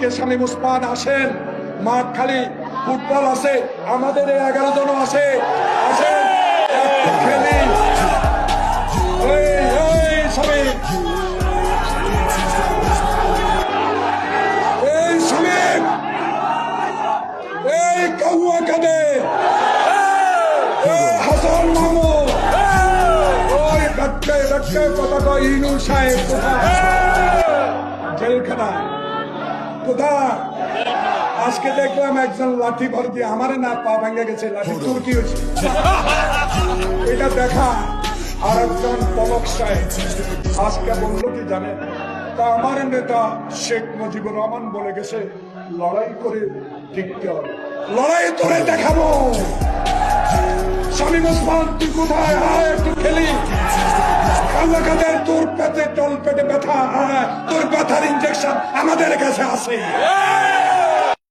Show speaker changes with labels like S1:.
S1: আজকে শামীম ওসমান আসেন, মাঠ খালি, ফুটবল আছে, আমাদের 11 জন আছে, আসেন একটু খেলি। এই শামীম, এই শামীম, এই কাউয়া কাদে, এই হাসান মাহমুদ, ওই ডাক্তার কথা কয় ইনু সাহেব কোথায়? জেলখানা কোথায়? আজকে দেখলাম একজন লাঠি ভর দিয়ে, আমারে না পা ভেঙে গেছে, লাঠি তোর কি হয়েছে এটা দেখা। আর একজন পলক সাহেব আজকে বললো কি জানেন, তা আমার নেতা শেখ মুজিবুর রহমান বলে গেছে লড়াই করে টিকতে হবে, লড়াই করে দেখাবো। শামীম ওসমান তুই কোথায়? আয় একটু খেলি। কাল্লা কাদের তোর পেটে, টল পেটে ব্যথা, তোর ব্যথার ইঞ্জেকশন আমাদের কাছে আছে।